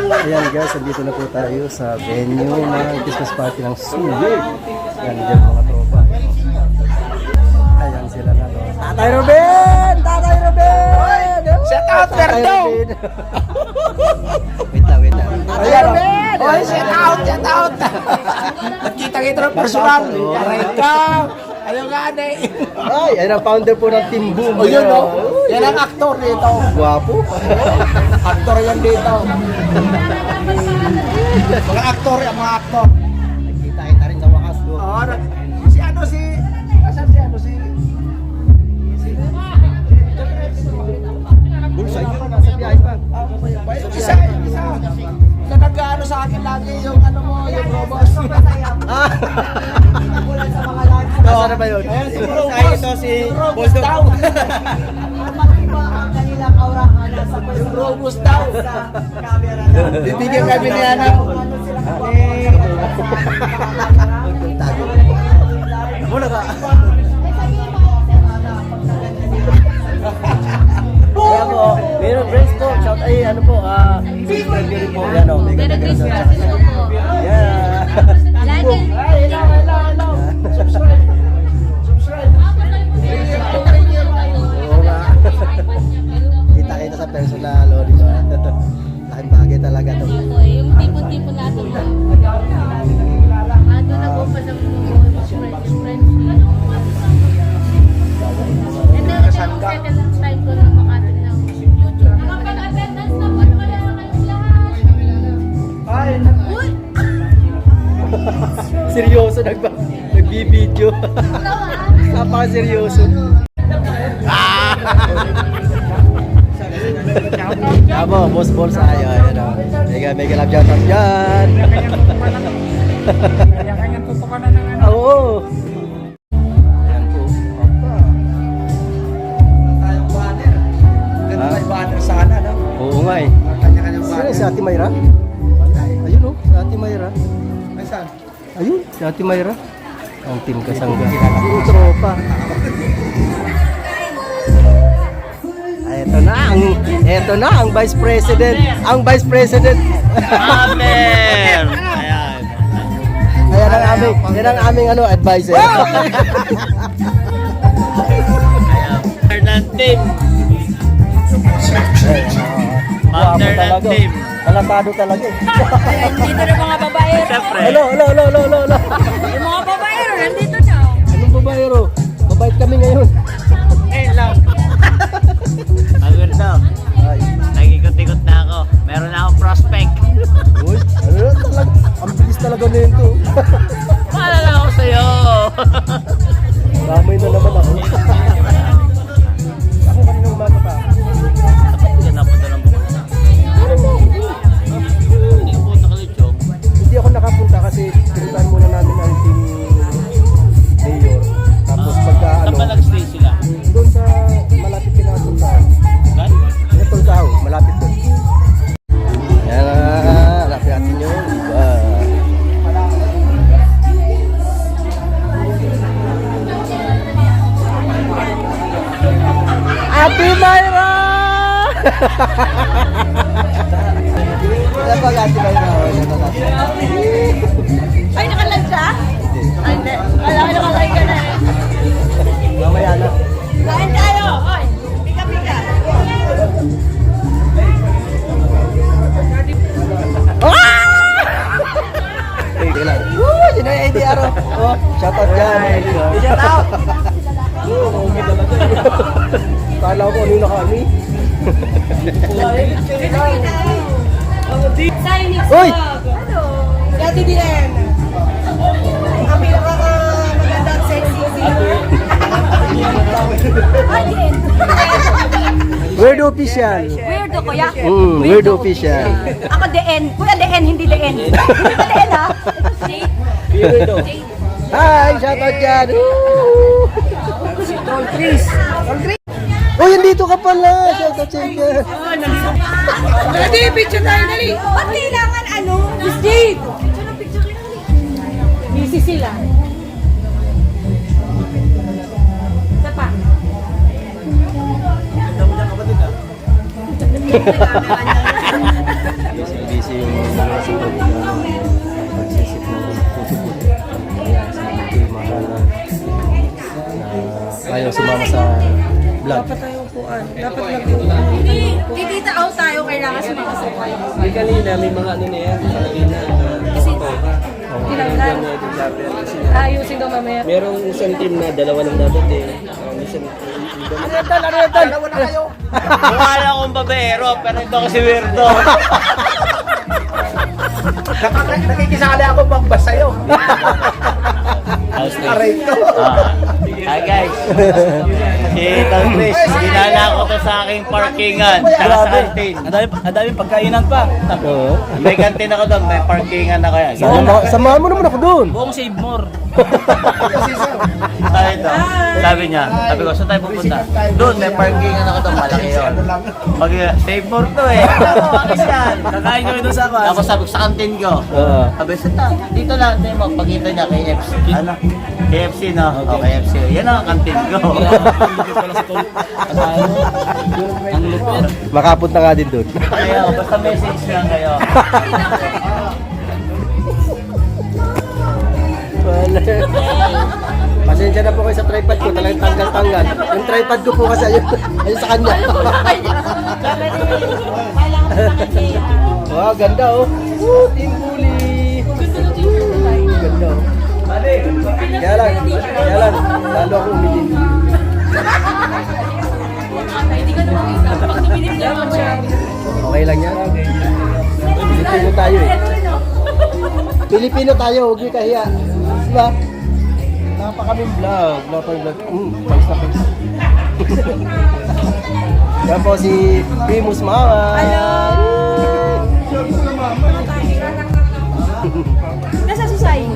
Ayan guys, andito na po tayo sa venue ng Christmas party ng Sulit. Ayan, dyan mga tropa. Ayan sila na. Tatay Ruben! Tatay Ruben! Shout out, Berdo! Wait lang, wait lang. Tatay Ruben! Oy, shout out, shout out! Nagkita-kita ng personal. Aray ka! Ayaw nga na eh. Ay, ayan ang founder po ng Team Boom. O yun o. Yan ang aktor dito. Guwapo. Aktor yan dito. Mga aktor, yung mga aktor. Nagkita-kita rin sa wakas. Oo, si ano si... Asan si ano si... Bulsay ko, nasa biyahe pa. Isa. Na nag-ano sa akin lagi yung ano mo, yung robos. Nasaan na ba yun? Ay, ito si Robos daw. Yung robos daw. Bibigyan kami ni ano. Muna ka. Kaya po, meron friends po, shout ay ano po, subscribe nyo rin po, yan o, mega mega shout out. Yeah. Hello. Subscribe. Oo nga. Kita-kita sa personal, o di ba? Laking bagay talaga to. Yung tipon-tipon natin. Ano na po pa ng friends. Ito yung second time ko na makatin ng YouTube. Nakapag-attendance na po pala kayong lahat. Uy! Seryoso, nagbibideo. Napaka-seryoso. Tama, boss balls tayo. Mega love shout out dyan. Kanya-kanyang tutukan na ng ano. Oo. Ayan po. Opa. Tayong banner. Ganda tayo banner sana, no? Oo nga eh. Kanya-kanyang Sino banner. si Ate Mayra? Ayun o, si Ate Mayra. Ay, saan? Ayun, si Ate Mayra. Ang team kasangga. Yung tropa. Eto na ang Vice President. Ang Vice President. Amen! Ayan. Yan ang aming ano, advisor. Ayan. Third team. Founder ng talaga. team. Alatado talaga eh. Nandito na mga babae. Siyempre. Hello. Yung mga babae nandito na. Anong babayero? Mabait kami ngayon. Eh, lang. Agurdo. Ay. Nag-ikot-ikot na ako. Meron na akong prospect. Uy, ano na talaga? Ang bilis talaga nito. Maalala ako sa'yo. Damay na naman ako. Ako kanina umaga pa. Dapat ka napunta ng bukas. Hindi ko punta ka Lechong. Hindi ako nakapunta kasi pinuntahan muna namin ang team mayor. Tapos pagka Saan ano, ba nag-stay sila? doon sa malapit pinatultahan. Saan? Pinatultahan, malapit doon. Yan na, hanapin natin yun. Diba? Ate Mayra! Wala pa Ate Mayra. Ay, nakalag siya? Ay, hindi. Alam ko nakalag ka na eh. Mamaya na. Kain tayo! Oy! Pika-pika! Sige lang. Woo! Yun ang ADR. Oh, shout out dyan. Shout out. Kala ko ano na kami. Uy! Dati din. Ang maganda at sexy. Weird official. Weirdo, kuya. Weird official. Ako DN. Kuya DN, hindi DN. Hindi ka DN, ha? Weirdo. Hi! Shout out dyan. Woo! Si Tol Chris. Uy, nandito ka pala. Shout out sa inyo. Dali, picture tayo, dali. Ba't kailangan ano? Miss Jade! Picture lang. Busy sila. Isa pa. Busy tayo sumama sa vlog. Dapat tayo upuan. Dapat nag-upuan. Titita out tayo, kailangan sumakasakay. May kanina, may mga ano na yan. Kanina, Tinanggal. Ayusin daw mamaya. merong isang team na dalawa ng dapat eh. Minsan, Dalawa na kayo. Mukha lang akong babaero, pero ito ako si Weirdo. Nakikisali ako magbas sa'yo. How's this? Aray ko. Hi guys. Si Tom Chris, dinala ko to sa aking parkingan. Tsaka sa canteen. Ang daming pagkainan pa. Oo. May canteen ako doon, may parkingan ako yan. Samahan mo naman ako doon. Buong save more. Sabi niya, sabi ko, saan tayo pupunta? Doon, may parkingan ako doon, malaki yun. Pag save more to eh. Ako, akin yan. Kakain kami doon sa kwan. Tapos sabi ko sa canteen ko. Oo. Sabi, saan dito lang, tayo magpakita niya KFC. Ano? KFC no? O, KFC. Yan ang canteen ko. Makapunta nga din doon. Kaya, basta message lang kayo. Pasensya na po kayo sa tripod ko, talagang tanggal-tanggal. Yung tripod ko po kasi ayun sa kanya. Wow, ganda oh. Woo, Team Bully. Ganda oh. Kaya lang, lalo ako umitin. Okay lang yan. Pilipino tayo eh. Pilipino tayo, huwag niyo kahiya. Diba? Wala pa kaming vlog. Pangis na pangis. Yan po si Primus Mama. Hello! Nasa susay.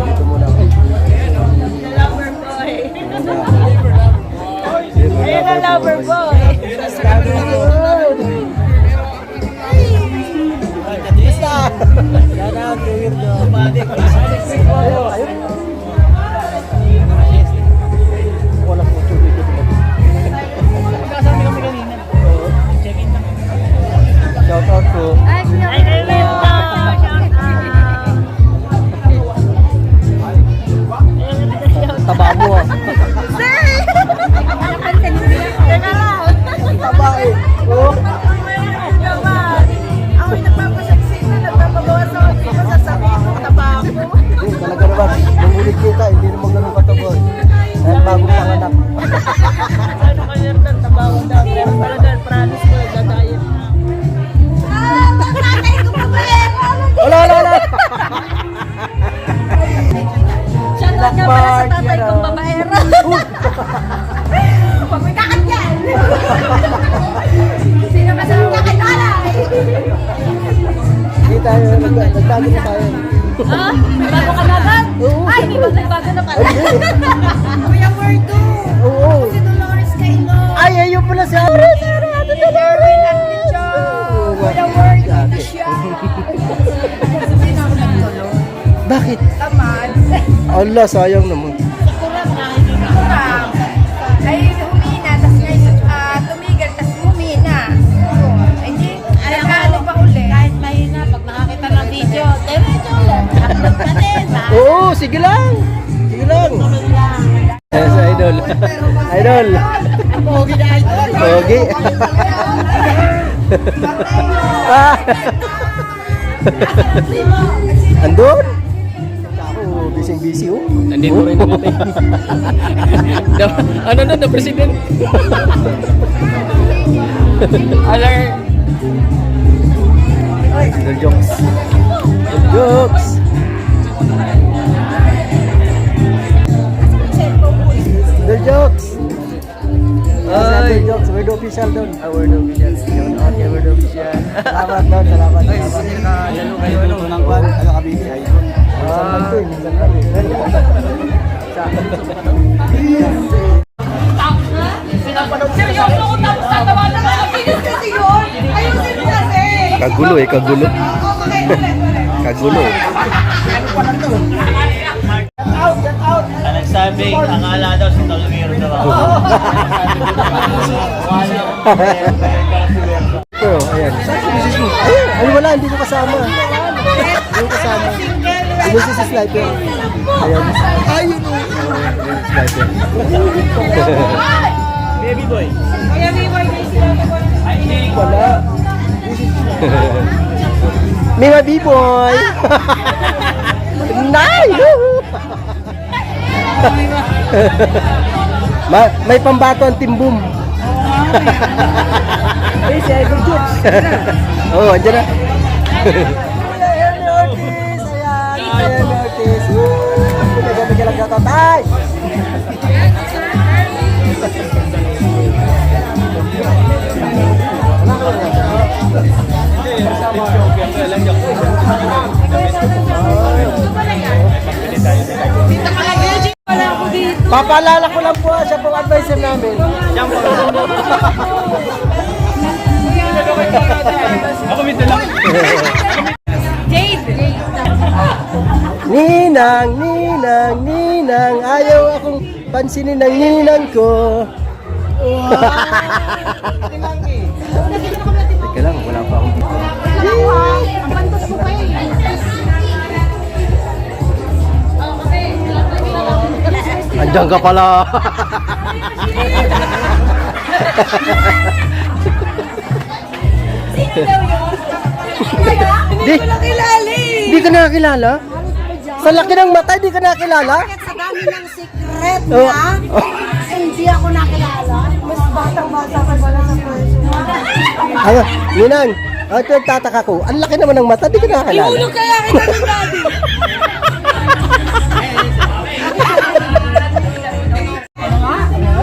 Dito muna. Lover boy. Ayun ang lover boy. Wala po tubig. Shout out po. Taba mo ah. Teka lang. Taba eh. Oh. Ako'y nagpapasaksi na nagpapabawas ako dito sa sabi ko tabako. Hindi, talaga naman. Nung ulit kita, hindi naman ganun katabo. Dahil bagong panganak. Ano kanya ng tabawang daw? Pero talaga, promise ko, nagdadayet na. Tatay ko pa ba eh? Wala. Shoutout nga pala sa tatay kong babaera. Huwag may kakat yan. Sino ka sa mga kinalay? Hindi tayo, nagtago na tayo. Ha? Bago ka na ba? Ay, di ba nagbago na pala? Kuya Wordo. Oo. Si Dolores Kailo. Ay, ayun pala si Dolores. Dolores ang siya. Kuya Wordo na siya. Sabihin ako nagtulo. Bakit? Tamad. Allah, sayang naman. Kurang. Ay, humina. Tapos ngayon, tumigil. Tapos humina. Ay, di. Nagkano pa uli? Kahit mahina, pag nakakita ng video, diretso ulit. Upload ka din, ha? Oo, sige lang. Yes, idol. Idol. Pogi na idol. Pogi. Ah. Andun? Ako, busy oh. nandito rin natin. Ano na, the president? Alert! Idol jokes. Jokes. Idol jokes. Idol jokes. Word official doon. Word official. Shout out kay Word official. Salamat doon. Salamat. Lalo kayo dito ng kwan, kabili ay. Minsan lang to eh. Minsan lang eh. Seryoso ko tapos tatawa na mga pinis kasi yun. Ayusin mo kasi. Kagulo eh. Kagulo. Kagulo eh. Ang nagsabing, akala daw si Tol Weirdo ako. Wala ko. Pero, ayan. Ayun, ay wala, hindi ko kasama. Hindi ko kasama. Ano si Sniper? Ayan. Ayun. Sniper. Baby boy. Wala. Mga B-boy. Nay! May pambato ang timbum. Eh, si Idol Jokes. Oo, andyan na. Ayan ni Ortiz. Ayan ni Ortiz. Nagabigyan lang ka tatay. Papaalala ko lang po, siya pong advisor namin. Ako minto lang. Ninang, ninang, ninang, ayaw akong pansinin ng ninang ko. Teka lang, wala pa akong dito. Ang bantos mo pa yun. Andiyan ka pala. Hindi ko nakilala eh. Hindi ka nakilala? Sa laki ng mata, hindi ka nakilala? Sa dami ng secret Oh. na, hindi ako nakilala. Mas batang-bata ka pala sa person. Ano, Ninang, ito yung tataka ko. Ang laki naman ng mata, hindi ka nakilala. Iulog kaya kita ng daddy.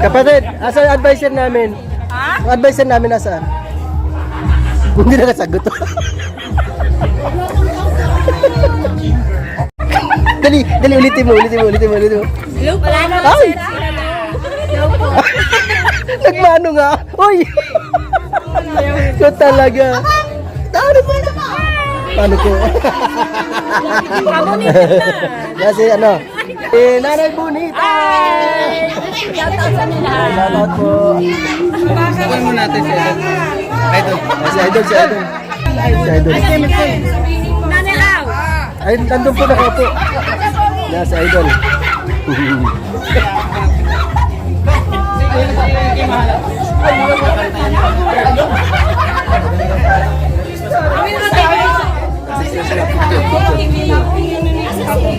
Kapatid, asa yung advisor namin? Ha? Yung advisor namin nasaan? Hindi nakasagot. Dali, dali, ulitin mo. Hello po. Wala na Ay! Nagmano nga. Uy! Ito talaga. Ano ba naman? Paano ko? Kasi ano? Nanay Bonita! Shoutout sa nila. Shoutout po. Sabihin mo natin si Idol. Si Idol. Si Idol. Nanay Au. Ay, nandun po nakaupo. Yan, si Idol.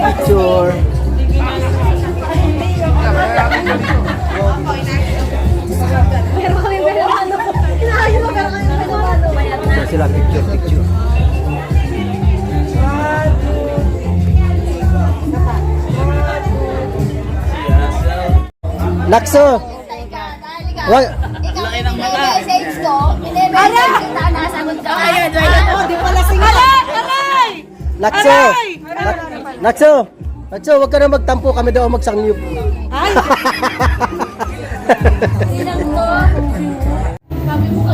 Picture. Picture sila, picture. Lakso! Wag! Laki ng mata. Message ko. Message kita. Nasagot ka. Ayun. Di pala single. Lakso! Lakso! Lakso, wag ka na magtampo, kami daw ang magsangnyup.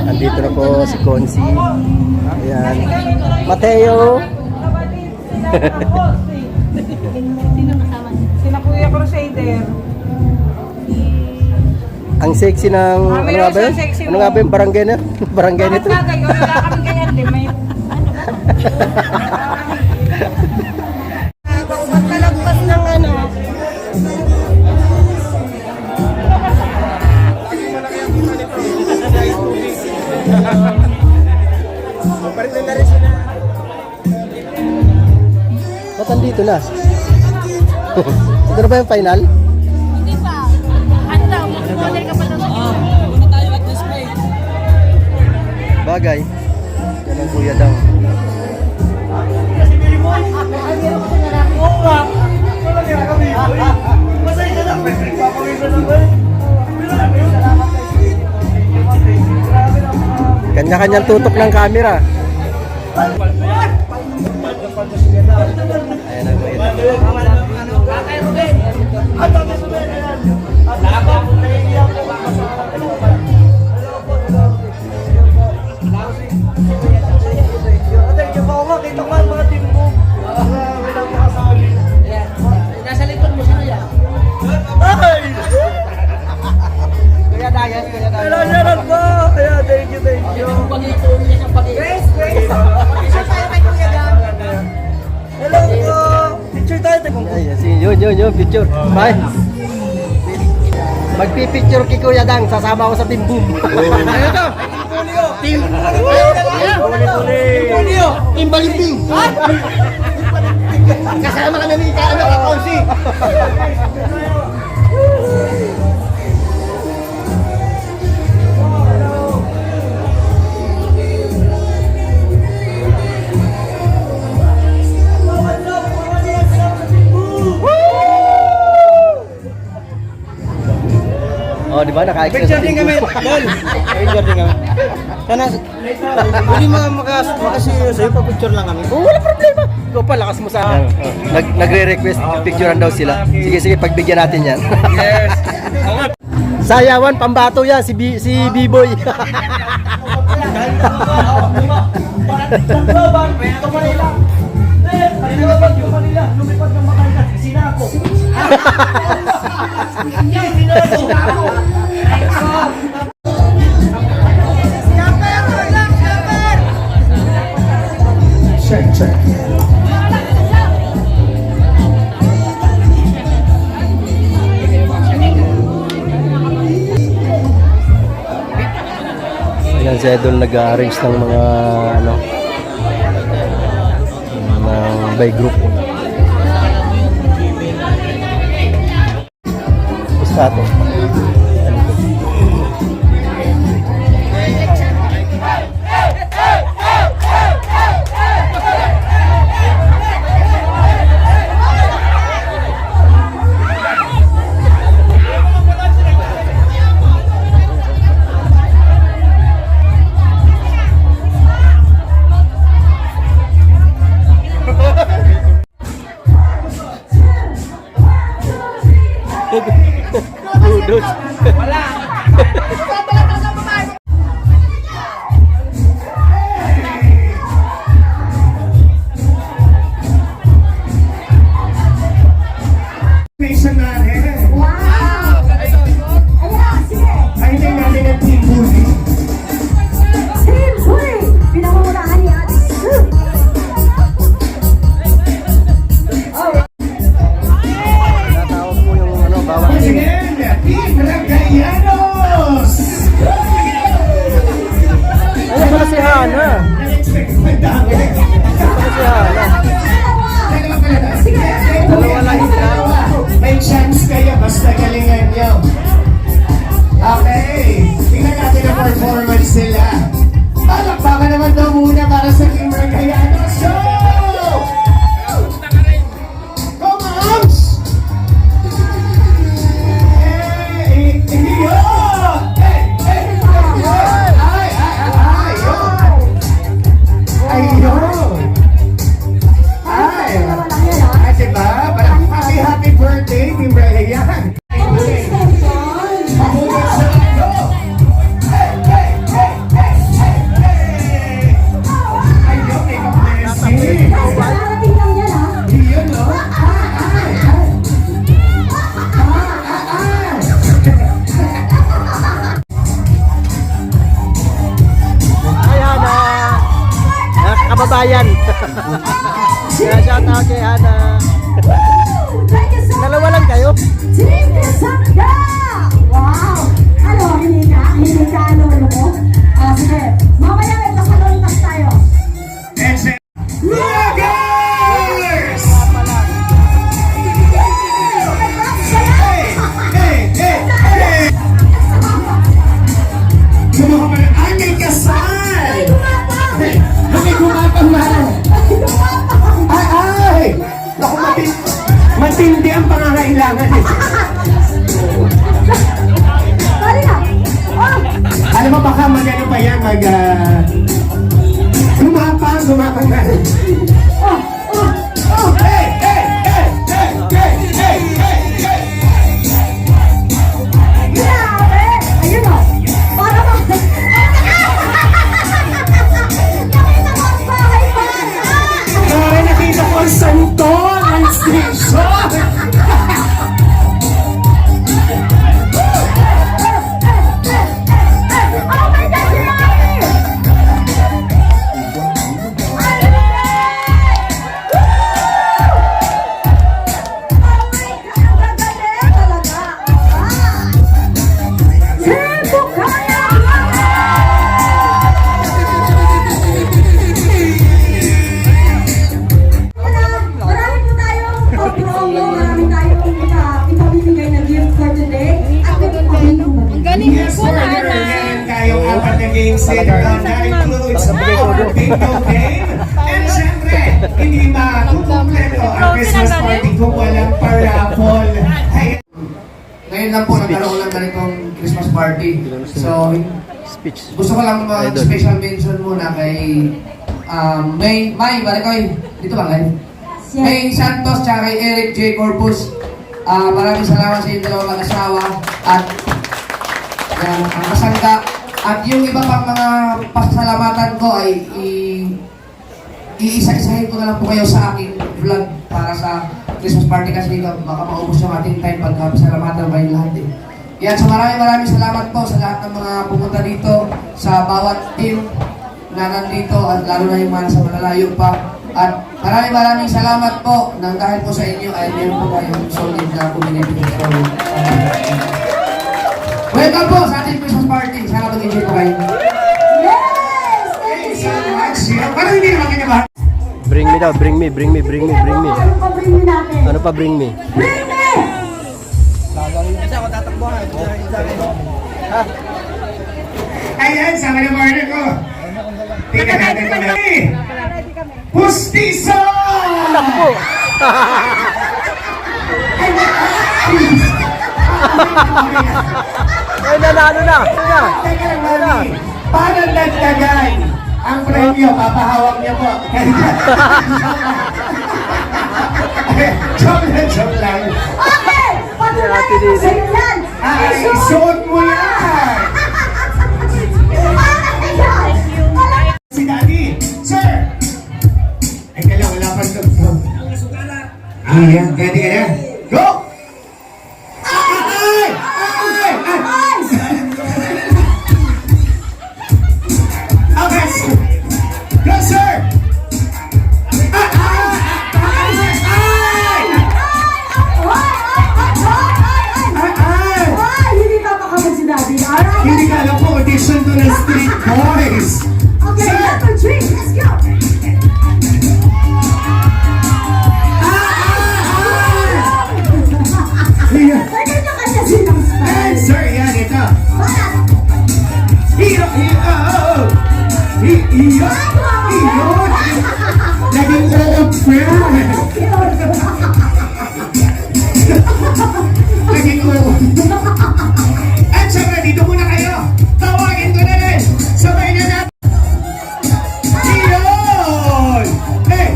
Nandito na po si Consi. Ayan. Mateo. Sina Kuya Crusader. Ang sexy ng ano nga ba yun? Ano nga ba yung barangay na? Barangay nito. Bakit wala kami ganyan din. May Magkalagpas ng ano. Ba't andito na? Ito na ba yung final? Hindi pa. Ano daw? Model ka pa daw. Bagay. Yan ang kuya daw. Kanya-kanyang tutok ng camera. Ayan ang kuya daw. Kaya thank you. yun, picture. Bye. Magpipicture kay Kuya Dang, sasama ako sa Team Boom. Ano to? Team Team Balimbing. Kasama ka na ni Kaonsi. Oh, di ba? Naka-extra Picture din kami, Dol. Picture din kami. Sana, hindi makasiyo sa'yo, pa-picture lang kami. Oh, wala problema. Ikaw pa, lakas mo sa... Nagre-request, picturean daw sila. Sige, pagbigyan natin yan. Yes. Sayawan, pambato yan, si B-Boy. Ayan si Idol nag-arrange ng mga ano ng by group. Basta to. Udot. May sanare. Wow! Ay, hindi natin ang Team Bully. Team Bully! Pinangungunahan ni Ate Sue. Natawag po yung ano, bawang. Sige, Team Ragayano. games din that includes our bingo game. And syempre, hindi makukumpleto ang Christmas party kung walang parapol. Ay, Ngayon lang po, nagkaroon lang ganitong Christmas party. So, Speech. gusto ko lang mag-special mention muna kay May Barikoy. Dito ba kayo? May Santos tsaka kay Eric J. Corpus. Maraming salamat sa inyong dalawang mag-asawa. At yan, ang kasangga. At yung iba pang mga pasalamatan ko ay iisa-isahin ko na lang po kayo sa aking vlog para sa Christmas party kasi baka maubos yung ating time pagka pasalamatan kayo lahat eh. Yan, so maraming salamat po sa lahat ng mga pumunta dito, sa bawat team na nandito at lalo na yung mga nasa malalayo pa. At maraming salamat po nang dahil po sa inyo ay meron po tayong solid na community. So, welcome po sa ating Christmas party. Sana mag-enjoy po kayo. Yes! Thank you so much! parang hindi naman kanya ba? Bring me daw, bring me. Ano pa bring me natin? Ano pa bring me? Bring me! Ayan, sama ng partner ko. Tingnan natin kung Pustiso! Ay, nanalo na! Teka lang, mami. Para nagdagan ang premyo, papahawak niya po. Joke lang. Okay! Patunayan ko sa iyo yan! Ay, isuot mo yan! Si Daddy, Sir! Ay, kailangan wala pa ito. Ayan, ready ka na? Go! Ay! Ay! Ay! Okay, go, sir! Ay! Ay! Ay, hindi ka makamag si Daddy. Alright? Hindi ka alam po, audition to ng Street Boys! Okay, Sir! number 3, let's go! Pwede nyo kanya silang Ay, style. sir, yan, ito. Bakit? Iyo! Naging old friend! Naging old. At syempre, dito muna kayo. Tawagin ko na rin. Sabay na natin. Iyon! Hey!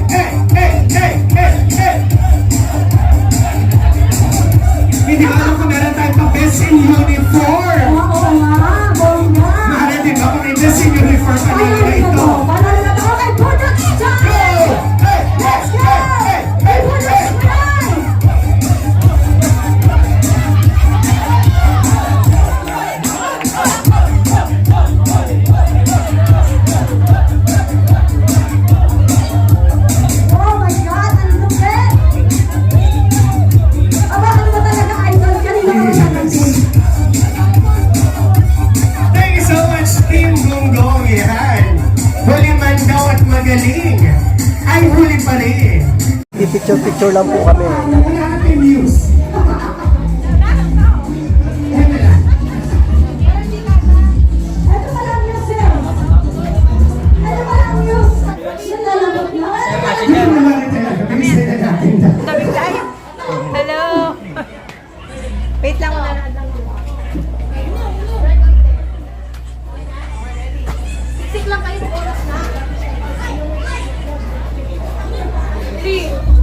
Hindi ko alam kung meron tayong pa-best in uniform. Oo nga, bongga. Mahal din ba kung may best in uniform kanina na ito? Panalo na ako kay Budok Style! Let's go! Kay Budok Style! Oh my God, ang lupit! Aba, ano ba talaga idol? Kanina ka ba natin? Thank you so much, Team Gonggong. Yan. Huli man daw at magaling. Ay huli pa rin. Picture lang po kami. Wala natin news. Ito pa lang yun, sir. Ito pa lang yun. Nalalabot na. Wala rin talaga. Bilis na natin. Hello! Wait lang muna. Sik lang kayo sa oras na. 3.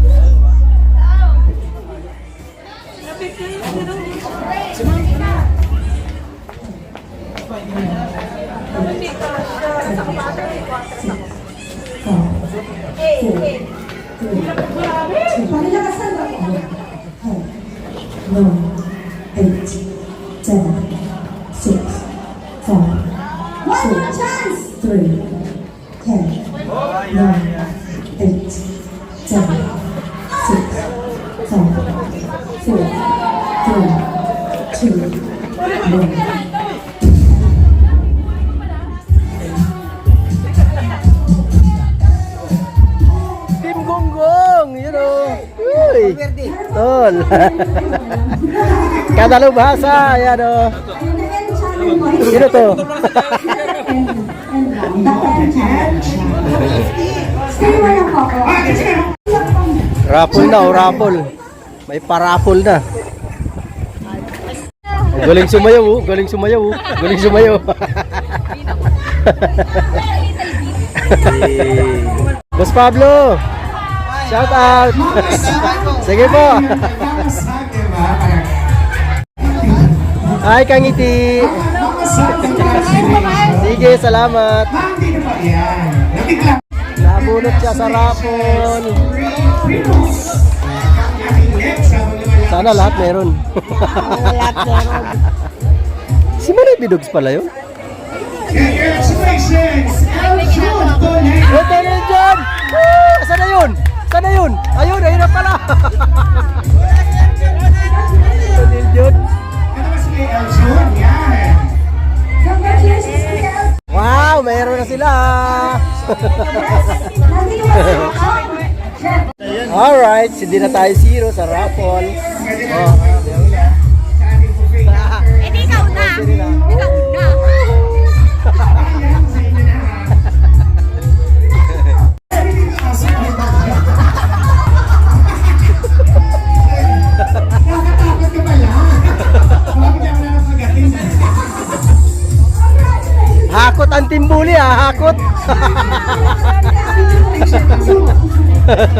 Pagilakasan ba ko? 9, 8, 7, 6, 5, 1 more chance! 3, 10, 9, 8, 7, 6, 5, 4, 3, 2, 1. Team Gonggong! Yun o! Uy! Tol! Kadalubhasa! Yan o! Ayun na yan, chance Sino to? Rapol na, oh, rapol. May parapol na. Oh, galing sumayaw, oh. Galing sumayaw, oh. Galing sumayaw. Boss Pablo, shout out. Sige po. Hi, Kangiti. Sige, salamat. Nabunot siya sa rapol. Sana lahat meron. Lahat meron. Si Manay Bidogs pala yun. Congratulations! Ito na dyan! Sana yun? Sana yun? Ayun, ayun na pala. Ito na yun. Ano ba si Eljon? Yan! Congratulations, Kuya. Wow, mayroon na sila. Alright, hindi na tayo zero sa raffle. Oh. Eh di ikaw na. Ikaw na. Nakatakot ka pala. Bakit ako na napagatin? Hakot ang timbuli ha, hakot.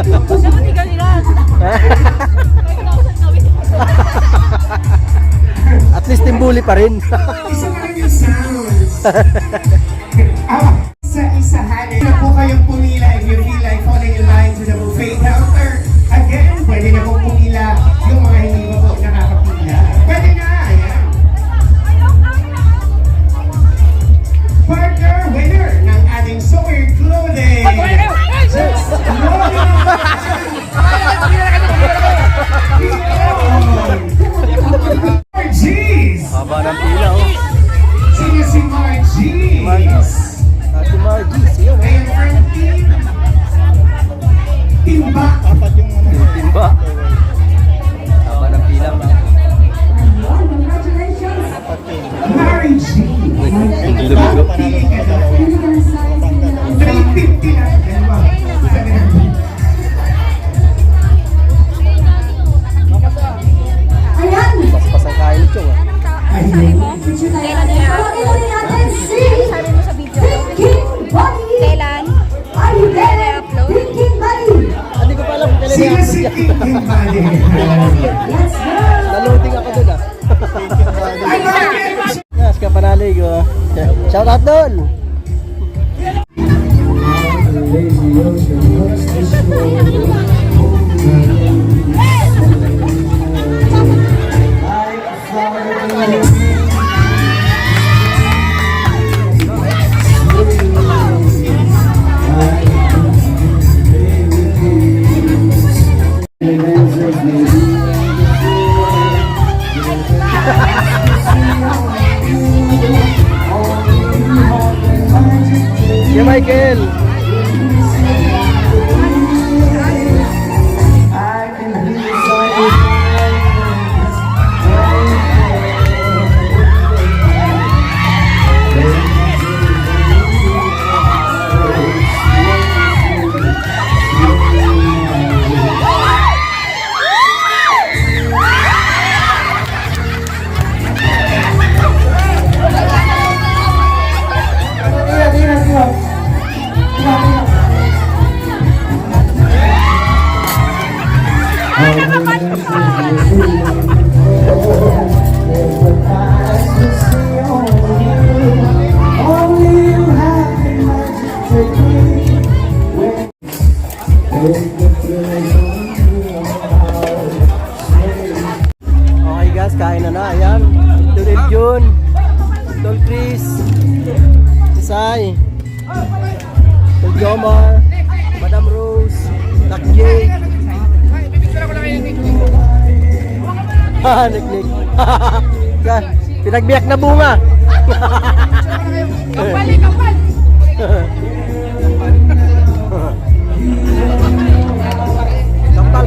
Dapat ikaw nilan. At least timbuli pa rin. Isa pa rin yung sounds. Sa isahan, na po kayong pumila if you feel like falling in line to the buffet counter. Again, pwede na po pumila yung mga hindi mo po nakakapila. Pwede na, ayan. Partner winner ng ating summer clothing. Margie's! Haba ng pila oh. Sino si Margie's? Si Margie's, yun eh. Ayan, friend team. Timba. Timba. Haba ng pila. Congratulations. Mary G. Lumigo. Pili ka daw. 350 na. Dalawa. Ayan. Paspas ang kain ito ah. Ayun. Picture tayo natin. Pagkakita natin si Thinking Buddy. Kailan? Are you there? Thinking Buddy. Hindi ko pa alam kung kailan Sino i-upload si yan. King Bali? Let's go. Naloading ako dun ah. Yes, kapanalig oh. Shout out doon. Yeah, Michael. Okay guys, kain na na. Ayan. Tulid yun. Tol Chris. Isay. Tol Jomar. Madam Rose. Doc Jake. Ha, Nick. Pinagbiyak na bunga.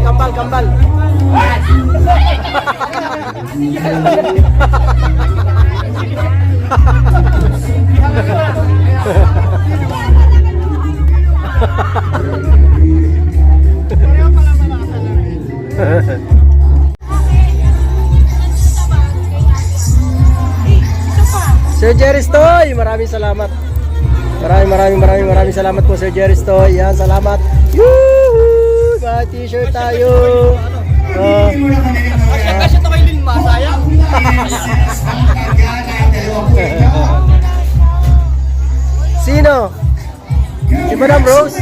Kapal. Kambal. Sir Jerry Stoy, maraming salamat. Maraming salamat po Sir Jerry Stoy. Yan, salamat. Yuhu! May t-shirt tayo. Kasi ito kay Linma, sayang. Sino? Si Madam Rose?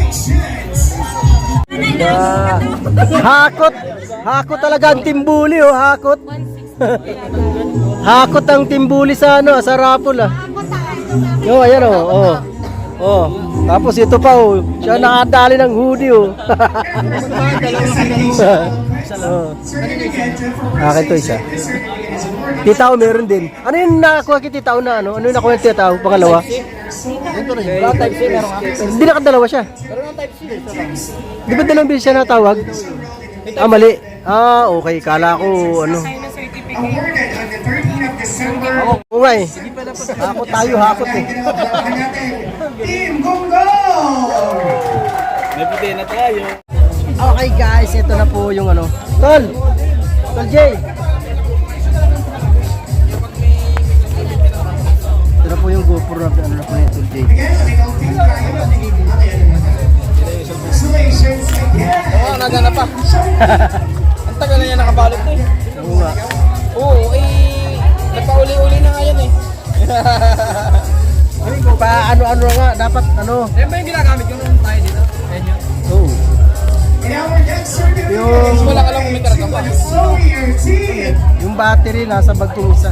Hakot talaga ang timbuli, oh, hakot. Hakot ang timbuli sa ano, sa raffle ah. Oh, ayan oh, oh. Oh, tapos ito pa oh, siya nakadali ng hoodie oh. Oh. Akin to isa. Titao meron din. Ano yung nakakuha kay Titao na ano? Ano yung nakuha kay Titao? Pangalawa? Hindi nakadalawa siya. Di ba dalawang bilis siya natawag? Ah, mali. Ah, okay. Kala ko ano. Awarded on the 13th of December. Oo nga eh. Hakot tayo, hakot eh. Team Gongo! May puti na tayo. Okay guys, ito na po yung ano. Tol! Tol Jay! Ito na po yung GoPro na ano na po ni Tol Jay. Again, ikaw team tayo. Congratulations again! Oo, nagana pa. Ang tagal na niya nakabalot na eh. Oo nga. Oo, nagpauli-uli na nga yan eh. Pa ano nga, dapat ano. Yan ba yung ginagamit yung tayo dito? Yan yun. Oo. And our next certificate Wala ka lang umikarag ka pa. is Sawyer Team! Yung battery nasa bag kong isa.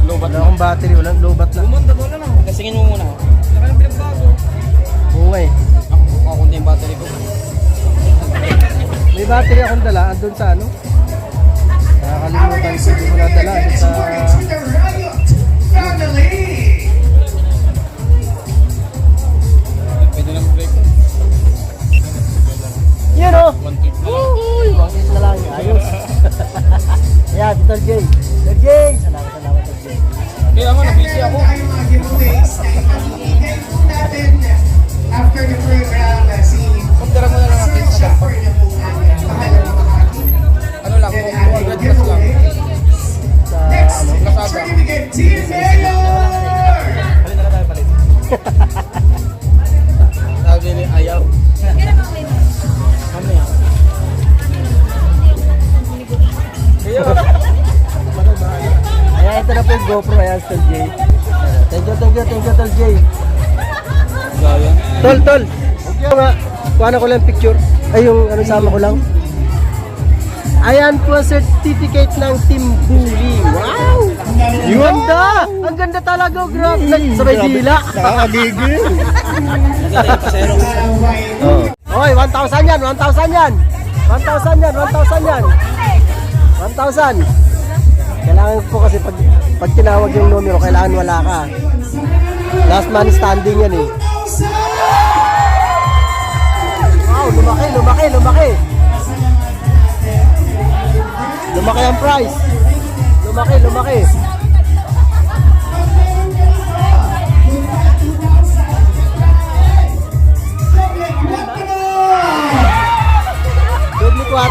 Lobat Wala akong battery, walang lobat na. Bumunta ko na lang. Kasingin mo muna. Laki ng pinagbago. Oo nga eh. Ako kundi yung battery ko. May battery akong dala, andun sa ano. Our Nakakalimutan next ko yung mga dala. certificate is Sa... awarded to the Riot family! Pwede lang break. Yun o! One click na lang. Uy, bangkit na lang. Ayos. Ayan, si Tol Jay. Tol Jay! Salamat, Tol Jay. Kaya nga, nabisi ako. Tayo mga giveaways na ipamigay po natin after the program. Si Pagdara mo na lang natin sa Shopper na po ang pangalan ng mga ano lang, and 200 ating plus lang. giveaway. Sa Next, ano. Kasada. certificate Team Mayor! Palit na lang tayo, palit. Sabi nila, ayaw. Mamaya. Ayan, ito na po yung GoPro. Ayan, si Tol Jay. Ayan. Thank you, Tol Jay. Gaya. Tol. Okay nga. Kuha ko lang picture. Ay, yung ano sama ko lang. Ayan po ang certificate ng Team Bully. Wow! Ang ganda talaga. Grabe. Sabay dila. Nakakagigil. Hoy, 1,000 yan. 1,000. Kailangan po kasi pag tinawag yung numero, kailangan wala ka. Last man standing yan eh. Wow, lumaki. Lumaki ang price. Lumaki. Doble 4.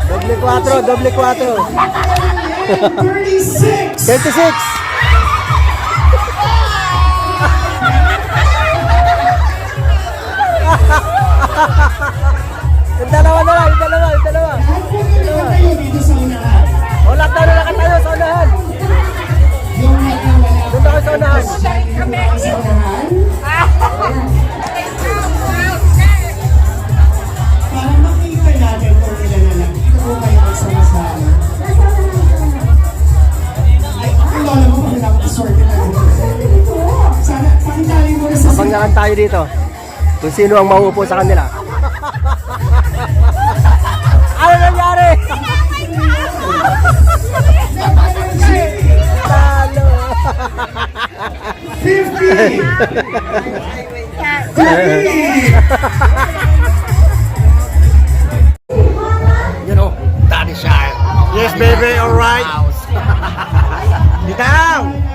Doble 4. Doble 4. 36. Yung dalawa na lang, yung dalawa. Dito sa unahan. O, lahat tayo nakatayo sa unahan. Yung nagkawala. Doon tayo sa unahan. Sa unahan. Para makita natin kung ilan na lang. Dito po kayo magsama-sama. Ay, ang lola mo kung nakapaswerte na rin. Sana, pakitali mo na sa Mabanggaan tayo dito. Kung sino ang mauupo sa kanila. Ano nangyari? Talo. 50! Yan o, Daddy Shark. Yes, baby, alright. Bitaw!